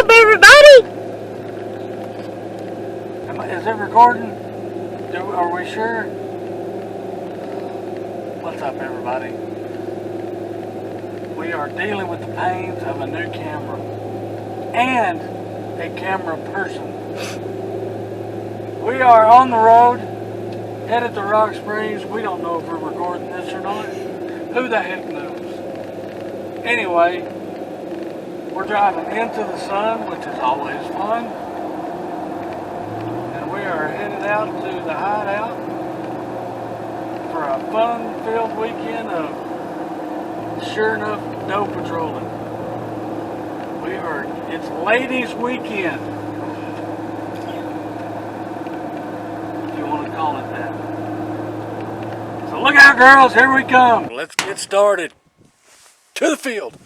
up, everybody? Is it recording? Are we sure? What's up, everybody? We are dealing with the pains of a new camera and a camera person. We are on the road, headed to Rock Springs. We don't know if we're recording this or not. Who the heck knows? Anyway, we're driving into the sun, which is always fun. And we are headed out to the hideout for a fun-filled weekend of, sure enough, doe patrolling. It's ladies' weekend, if you want to call it that. So look out, girls, here we come. Let's get started. To the field.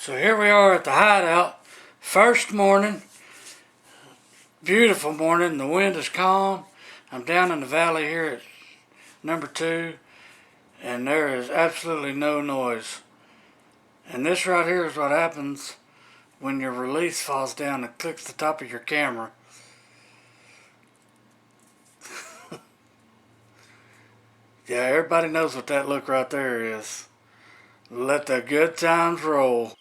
So here we are at the hideout. First morning. Beautiful morning. The wind is calm. I'm down in the valley here at number 2. And there is absolutely no noise. And this right here is what happens when your release falls down and clicks the top of your camera. Yeah, everybody knows what that look right there is. Let the good times roll.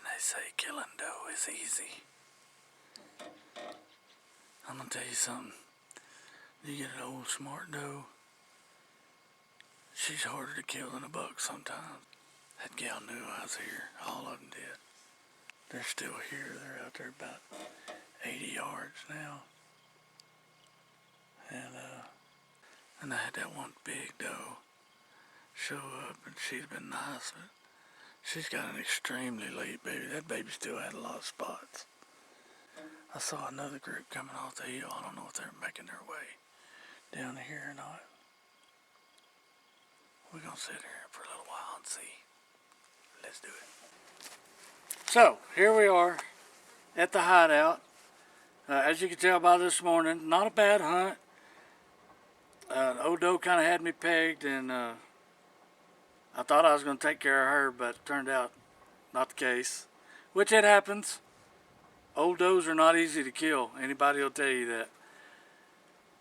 They say killing doe is easy. I'm gonna tell you something. You get an old smart doe, she's harder to kill than a buck sometimes. That gal knew I was here. All of them did. They're still here. They're out there about 80 yards now. And I had that one big doe show up, and she's been nice, but she's got an extremely late baby. That baby still had a lot of spots. I saw another group coming off the hill. I don't know if they're making their way down here or not. We're going to sit here for a little while and see. Let's do it. So, here we are at the hideout. As you can tell by this morning, not a bad hunt. Old doe kind of had me pegged, and I thought I was going to take care of her, but it turned out not the case. Which it happens. Old does are not easy to kill. Anybody will tell you that.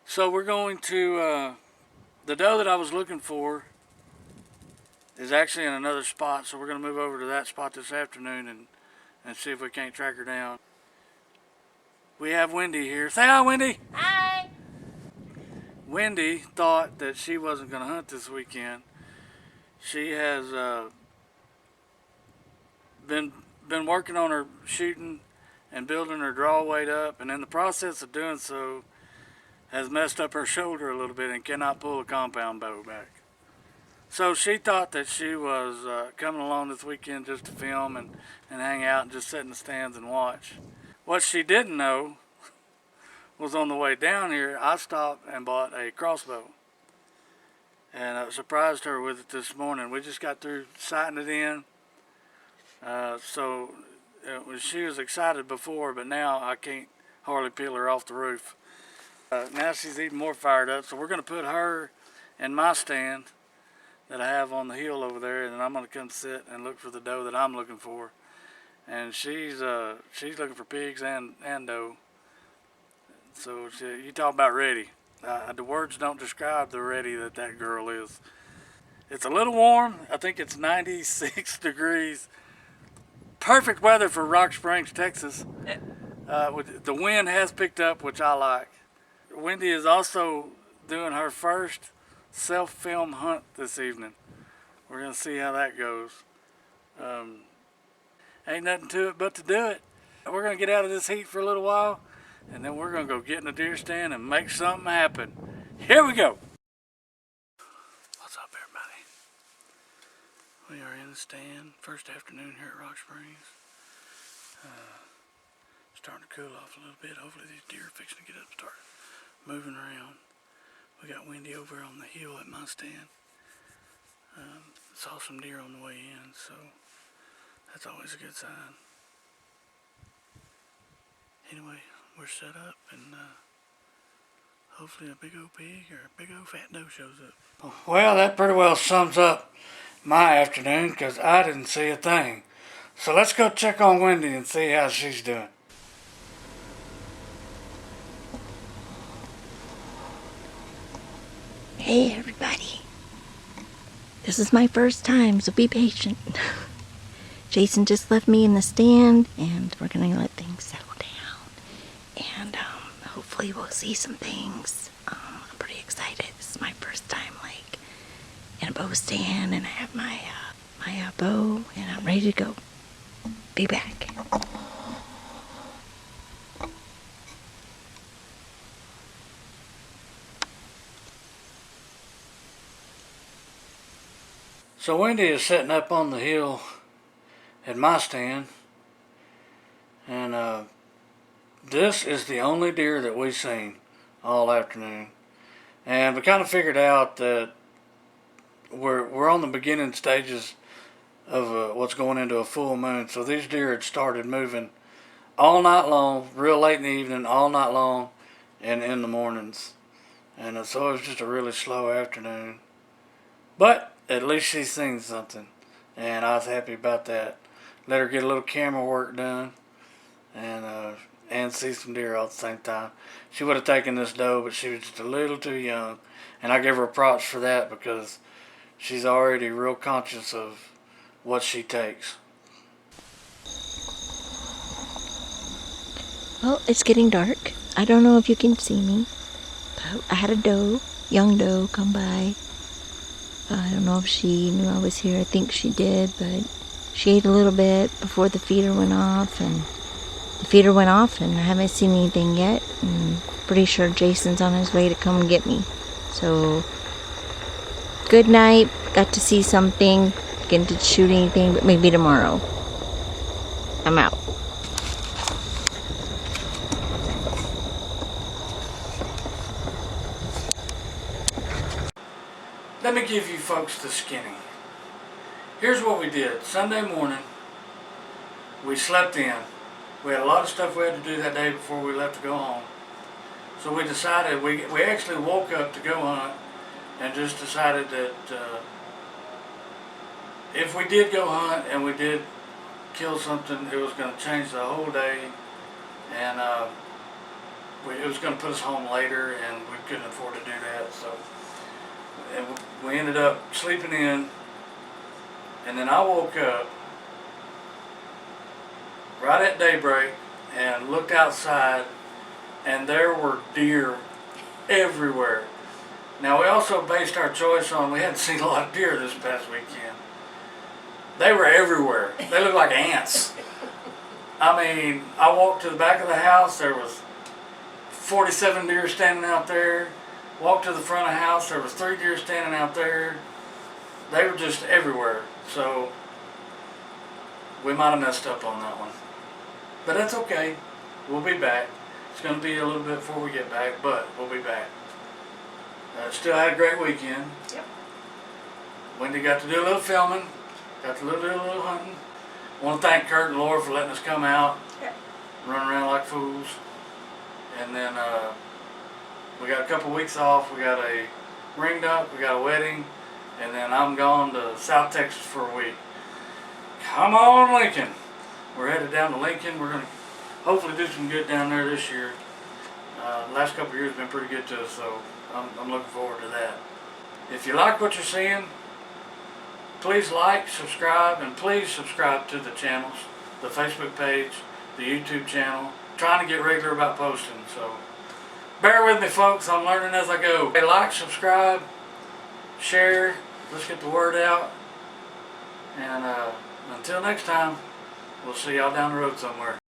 So we're going to, the doe that I was looking for is actually in another spot. So we're going to move over to that spot this afternoon and see if we can't track her down. We have Wendy here. Say hi, Wendy. Hi. Wendy thought that she wasn't going to hunt this weekend. She has been working on her shooting and building her draw weight up, and in the process of doing so has messed up her shoulder a little bit and cannot pull a compound bow back. So she thought that she was coming along this weekend just to film and hang out and just sit in the stands and watch. What she didn't know was on the way down here, I stopped and bought a crossbow. And I surprised her with it this morning. We just got through sighting it in. She was excited before, but now I can't hardly peel her off the roof. Now she's even more fired up. So we're going to put her in my stand that I have on the hill over there, and then I'm going to come sit and look for the doe that I'm looking for. And she's looking for pigs and doe. So you talk about ready. The words don't describe the ready that girl is. It's a little warm. I think it's 96 degrees. Perfect weather for Rock Springs, Texas. The wind has picked up, which I like. Wendy is also doing her first self-film hunt this evening. We're going to see how that goes. Ain't nothing to it but to do it. We're going to get out of this heat for a little while, and then we're going to go get in the deer stand and make something happen. Here we go. What's up, everybody? We are in the stand. First afternoon here at Rock Springs. Starting to cool off a little bit. Hopefully these deer are fixing to get up and start moving around. We got Wendy over on the hill at my stand. Saw some deer on the way in, so that's always a good sign. Anyway, we're set up, and hopefully a big old pig or a big old fat doe shows up. Well, that pretty well sums up my afternoon, because I didn't see a thing. So let's go check on Wendy and see how she's doing. Hey everybody, this is my first time, so be patient. Jason just left me in the stand, and we're gonna let things settle down, and hopefully we'll see some things. I'm pretty excited. This is my first time like in a bow stand, and I have my bow, and I'm ready to go. Be back. So Wendy is sitting up on the hill at my stand, and this is the only deer that we've seen all afternoon. And we kind of figured out that we're on the beginning stages of what's going into a full moon. So these deer had started moving all night long, real late in the evening, all night long, and in the mornings. And so it was just a really slow afternoon. But at least she's seen something, and I was happy about that. Let her get a little camera work done, and see some deer all at the same time. She would have taken this doe, but she was just a little too young, and I give her props for that, because she's already real conscious of what she takes. Well, it's getting dark. I don't know if you can see me, but I had a young doe, come by. I don't know if she knew I was here. I think she did, but she ate a little bit before the feeder went off, and the feeder went off, and I haven't seen anything yet. And pretty sure Jason's on his way to come and get me. So, good night. Got to see something. Didn't get to shoot anything, but maybe tomorrow. I'm out. Let me give you folks the skinny. Here's what we did. Sunday morning, we slept in. We had a lot of stuff we had to do that day before we left to go home. So we decided, we actually woke up to go hunt and just decided that if we did go hunt and we did kill something, it was going to change the whole day, and it was going to put us home later, and we couldn't afford to do that. So and we ended up sleeping in, and then I woke up right at daybreak and looked outside, and there were deer everywhere. Now we also based our choice on, we hadn't seen a lot of deer this past weekend. They were everywhere. They looked like ants. I mean, I walked to the back of the house, there was 47 deer standing out there. Walked to the front of the house, there was 3 deer standing out there. They were just everywhere. So we might have messed up on that one. But that's okay. We'll be back. It's going to be a little bit before we get back, but we'll be back. Still had a great weekend. Yep. Wendy got to do a little filming. Got to do a little hunting. I want to thank Kurt and Laura for letting us come out. Yep. Run around like fools. And then we got a couple weeks off. We got a ring dump. We got a wedding. And then I'm gone to South Texas for a week. Come on, Lincoln. We're headed down to Lincoln. We're going to hopefully do some good down there this year. The last couple of years have been pretty good to us, so I'm looking forward to that. If you like what you're seeing, please like, subscribe, and please subscribe to the channels, the Facebook page, the YouTube channel. I'm trying to get regular about posting, so bear with me, folks. I'm learning as I go. Hey, like, subscribe, share. Let's get the word out. And until next time, we'll see y'all down the road somewhere.